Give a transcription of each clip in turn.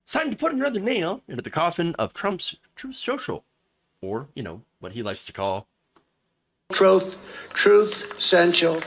It's time to put another nail into the coffin of Trump's Truth Social, or, what he likes to call Truth Central.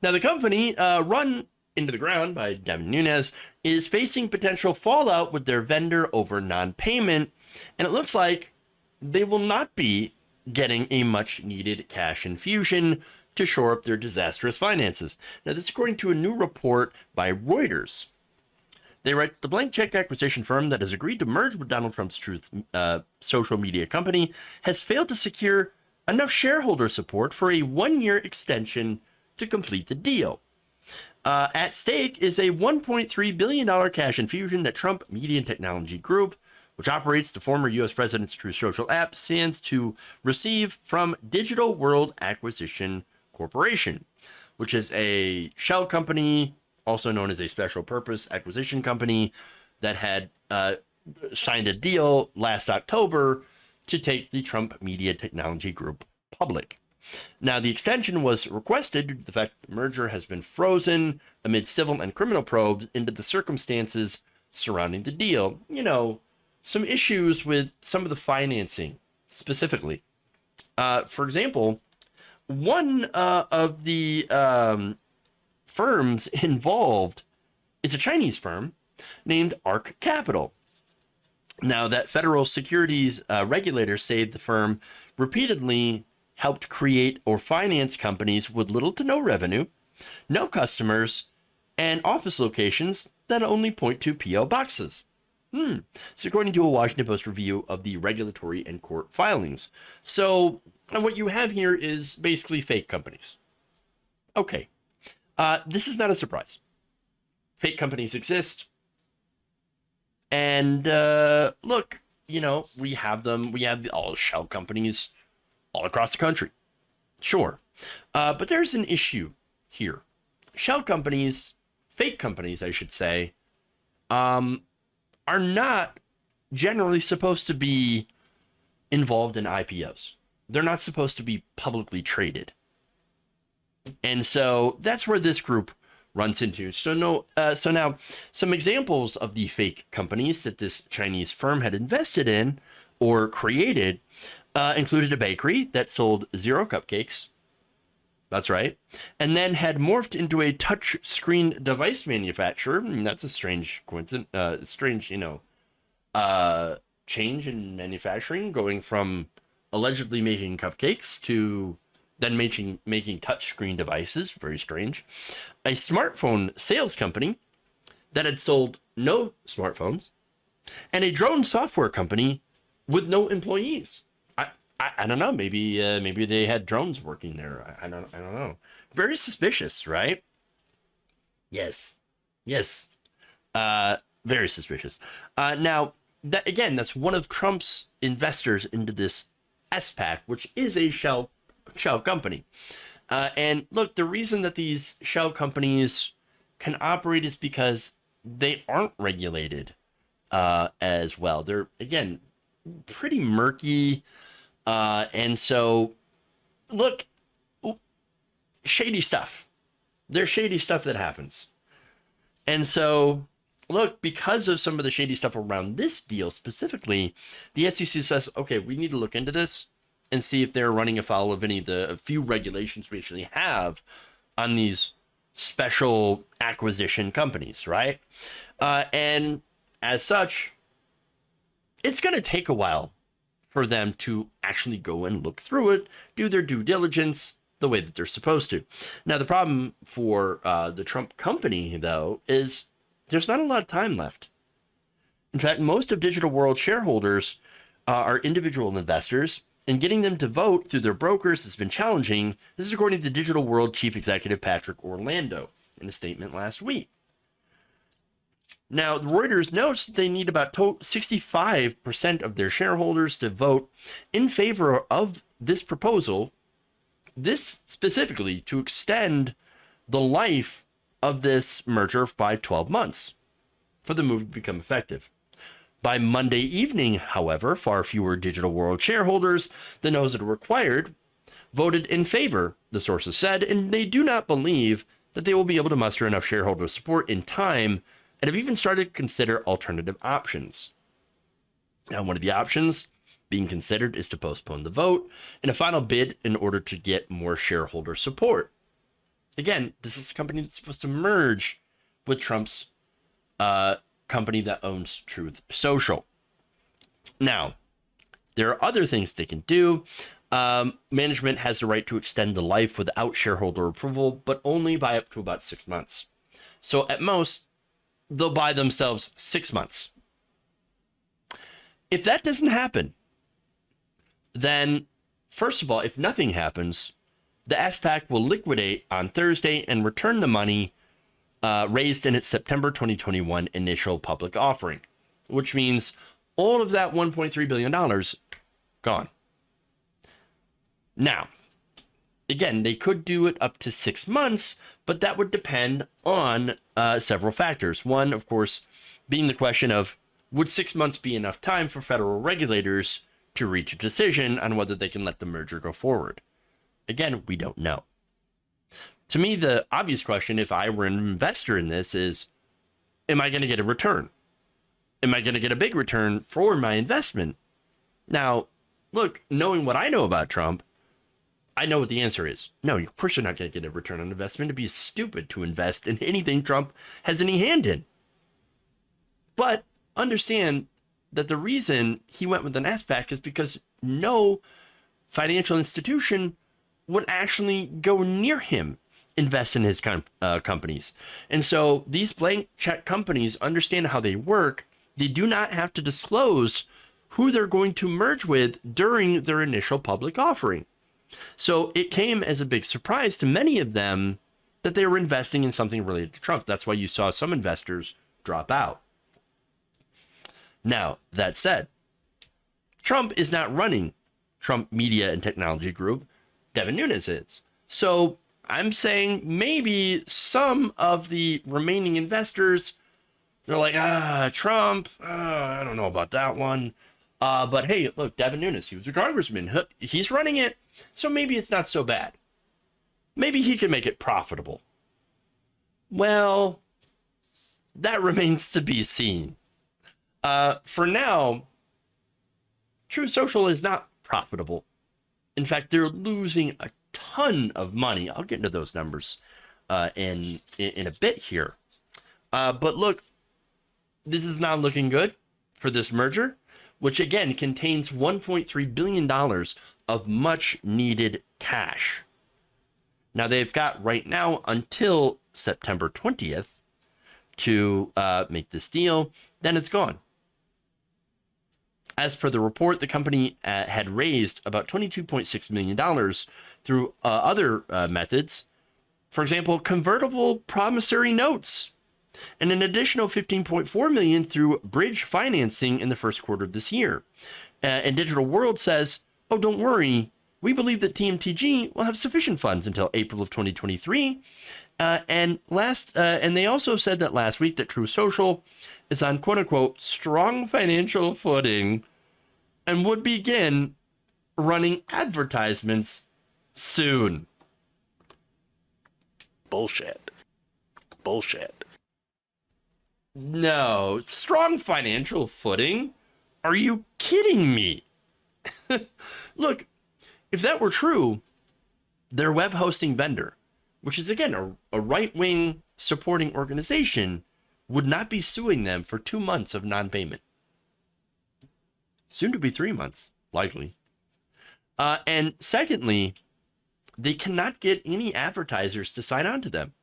Now, the company, run into the ground by Devin Nunes, is facing potential fallout with their vendor over non-payment, and it looks like they will not be getting a much-needed cash infusion to shore up their disastrous finances. Now, this is according to a new report by Reuters. They write, the blank check acquisition firm that has agreed to merge with Donald Trump's Truth social media company has failed to secure enough shareholder support for a one-year extension to complete the deal. At stake is a $1.3 billion cash infusion that Trump Media and Technology Group, which operates the former U.S. president's Truth Social app, stands to receive from Digital World Acquisition Corporation, which is a shell company, also known as a special purpose acquisition company, that had signed a deal last October to take the Trump Media Technology Group public. Now, the extension was requested due to the fact that the merger has been frozen amid civil and criminal probes into the circumstances surrounding the deal. Some issues with some of the financing specifically. For example, one of the firms involved is a Chinese firm named Arc Capital. Now, that federal securities regulators say the firm repeatedly helped create or finance companies with little to no revenue, no customers, and office locations that only point to P.O. boxes. So according to a Washington Post review of the regulatory and court filings. So what you have here is basically fake companies. Okay. This is not a surprise. Fake companies exist. And look, we have them. We have all shell companies all across the country. Sure. But there's an issue here. Shell companies, fake companies, I should say, are not generally supposed to be involved in IPOs. They're not supposed to be publicly traded. And so that's where this group runs into. So now some examples of the fake companies that this Chinese firm had invested in or created included a bakery that sold Zero cupcakes. That's right. And then had morphed into a touch screen device manufacturer. That's a strange coincidence, change in manufacturing, going from allegedly making cupcakes to then making touchscreen devices. Very strange. A smartphone sales company that had sold no smartphones, and a drone software company with no employees. I don't know. Maybe they had drones working there. I don't know. Very suspicious, right? Yes. Very suspicious. Now, that's one of Trump's investors into this SPAC, which is a shell company. And look, the reason that these shell companies can operate is because they aren't regulated as well. They're, again, pretty murky. And so, look, shady stuff. There's shady stuff that happens. And so, look, because of some of the shady stuff around this deal specifically, the SEC says, okay, we need to look into this and see if they're running afoul of any of the few regulations we actually have on these special acquisition companies, right? And as such, it's going to take a while for them to actually go and look through it, do their due diligence the way that they're supposed to. Now, the problem for the Trump company, though, is there's not a lot of time left. In fact, most of Digital World shareholders are individual investors, and getting them to vote through their brokers has been challenging. This is according to Digital World Chief Executive Patrick Orlando in a statement last week. Now, Reuters notes that they need about 65% of their shareholders to vote in favor of this proposal, this specifically to extend the life of this merger by 12 months for the move to become effective. By Monday evening, however, far fewer Digital World shareholders than those that are required voted in favor, the sources said, and they do not believe that they will be able to muster enough shareholder support in time and have even started to consider alternative options. Now, one of the options being considered is to postpone the vote in a final bid in order to get more shareholder support. Again, this is a company that's supposed to merge with Trump's company that owns Truth Social. Now, there are other things they can do. Management has the right to extend the life without shareholder approval, but only by up to about 6 months. So at most, they'll buy themselves 6 months. If that doesn't happen, then first of all, if nothing happens, the SPAC will liquidate on Thursday and return the money raised in its September 2021 initial public offering, which means all of that $1.3 billion gone. Now, again, they could do it up to 6 months, but that would depend on several factors. One, of course, being the question of, would 6 months be enough time for federal regulators to reach a decision on whether they can let the merger go forward? Again, we don't know. To me, the obvious question, if I were an investor in this, is, am I going to get a return? Am I going to get a big return for my investment? Now, look, knowing what I know about Trump, I know what the answer is. No, of course you're not going to get a return on investment. It'd be stupid to invest in anything Trump has any hand in. But understand that the reason he went with an SPAC is because no financial institution would actually go near him, invest in his companies. And so these blank check companies understand how they work. They do not have to disclose who they're going to merge with during their initial public offering. So it came as a big surprise to many of them that they were investing in something related to Trump. That's why you saw some investors drop out. Now, that said, Trump is not running Trump Media and Technology Group. Devin Nunes is. So I'm saying maybe some of the remaining investors, they're like, Trump, I don't know about that one. But hey, look, Devin Nunes, he was a congressman. He's running it. So maybe it's not so bad. Maybe he can make it profitable. Well, that remains to be seen. For now, Truth Social is not profitable. In fact, they're losing a ton of money. I'll get into those numbers in a bit here. But look, this is not looking good for this merger, which again contains $1.3 billion of much needed cash. Now they've got right now until September 20th to make this deal. Then it's gone. As per the report, the company had raised about $22.6 million through other methods. For example, convertible promissory notes, and an additional $15.4 million through bridge financing in the first quarter of this year. And Digital World says, oh, don't worry. We believe that TMTG will have sufficient funds until April of 2023. And they also said that last week that Truth Social is on quote unquote strong financial footing and would begin running advertisements soon. Bullshit. No, strong financial footing? Are you kidding me? Look, if that were true, their web hosting vendor, which is again a right-wing supporting organization, would not be suing them for 2 months of non-payment. Soon to be 3 months, likely. And secondly, they cannot get any advertisers to sign on to them.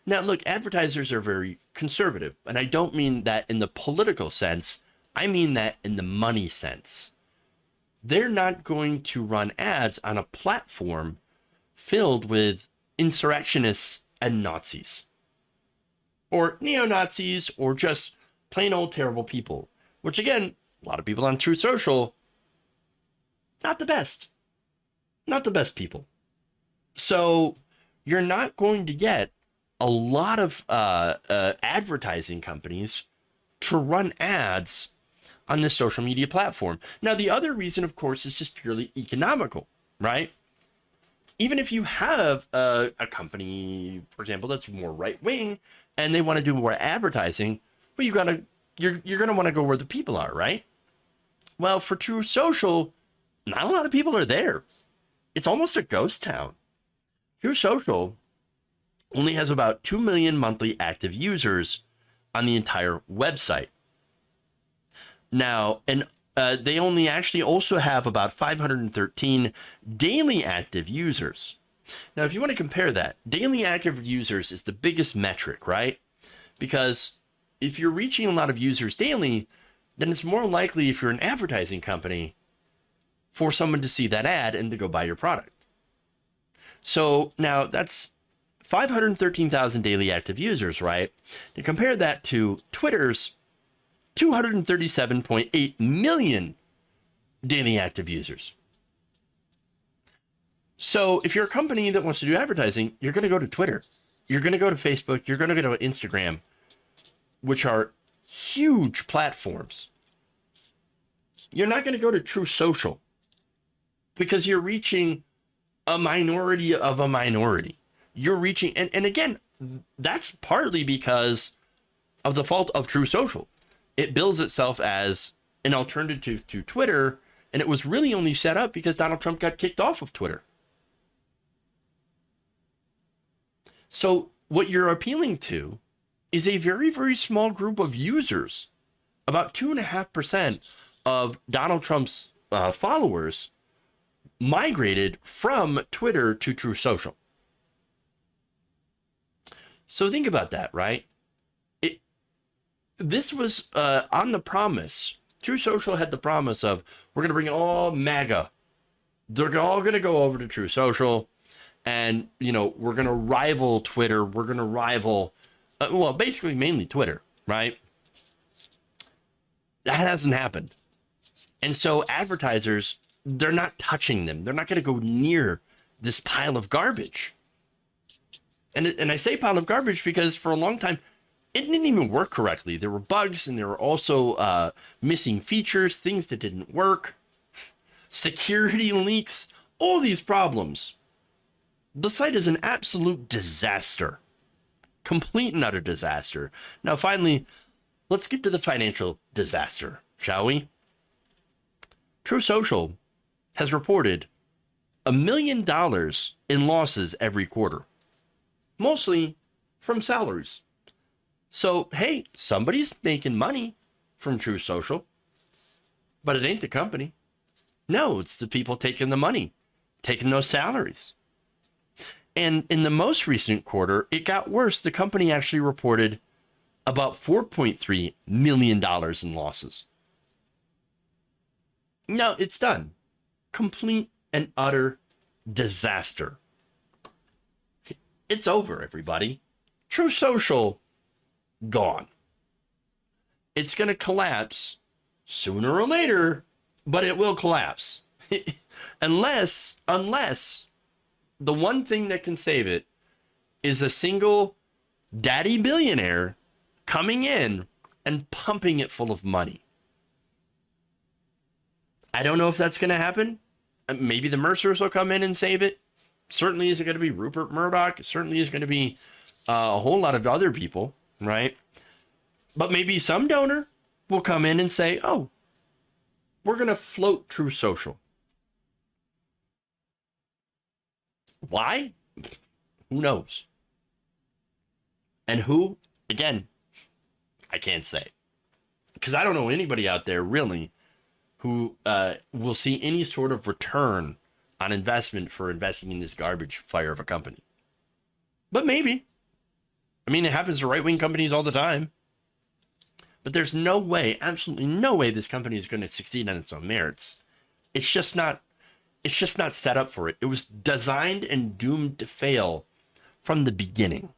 Now, look, advertisers are very conservative, and I don't mean that in the political sense. I mean that in the money sense. They're not going to run ads on a platform filled with insurrectionists and Nazis, or neo-Nazis, or just plain old terrible people, which again, a lot of people on Truth Social, not the best people. So you're not going to get a lot of advertising companies to run ads on this social media platform. Now, the other reason, of course, is just purely economical, right? Even if you have a company, for example, that's more right-wing and they want to do more advertising, Well, you're gonna want to go where the people are, right? Well, for True Social, not a lot of people are there. It's almost a ghost town. True Social only has about 2 million monthly active users on the entire website. Now, and they only actually also have about 513 daily active users. Now, if you want to compare that, daily active users is the biggest metric, right? Because if you're reaching a lot of users daily, then it's more likely, if you're an advertising company, for someone to see that ad and to go buy your product. So now that's 513,000 daily active users, right? To compare that to Twitter's 237.8 million daily active users. So if you're a company that wants to do advertising, you're going to go to Twitter. You're going to go to Facebook. You're going to go to Instagram, which are huge platforms. You're not going to go to True Social because you're reaching a minority of a minority. You're reaching, and again, that's partly because of the fault of True Social. It bills itself as an alternative to Twitter, and it was really only set up because Donald Trump got kicked off of Twitter. So what you're appealing to is a very, very small group of users. About 2.5% of Donald Trump's followers migrated from Twitter to True Social. So think about that, right? This was on the promise. True Social had the promise of, we're going to bring all MAGA. They're all going to go over to True Social. And, you know, we're going to rival Twitter. We're going to rival, well, basically mainly Twitter, right? That hasn't happened. And so advertisers, they're not touching them. They're not going to go near this pile of garbage. And I say pile of garbage because for a long time, it didn't even work correctly. There were bugs, and there were also missing features, things that didn't work, security leaks, all these problems. The site is an absolute disaster. Complete and utter disaster. Now, finally, let's get to the financial disaster, shall we? True Social has reported $1 million in losses every quarter, mostly from salaries. So, hey, somebody's making money from True Social, but it ain't the company. No, it's the people taking the money, taking those salaries. And in the most recent quarter, it got worse. The company actually reported about $4.3 million in losses. No, it's done. Complete and utter disaster. It's over, everybody. True Social, gone. It's going to collapse sooner or later, but it will collapse. unless the one thing that can save it is a single daddy billionaire coming in and pumping it full of money. I don't know if that's going to happen. Maybe the Mercers will come in and save it. Certainly isn't going to be Rupert Murdoch. It certainly is going to be a whole lot of other people, right? But maybe some donor will come in and say, oh, we're going to float True Social. Why? Who knows? And who? Again, I can't say. Because I don't know anybody out there really who will see any sort of return on investment for investing in this garbage fire of a company. But maybe. I mean, it happens to right-wing companies all the time. But there's no way, absolutely no way this company is going to succeed on its own merits. It's just not set up for it. It was designed and doomed to fail from the beginning.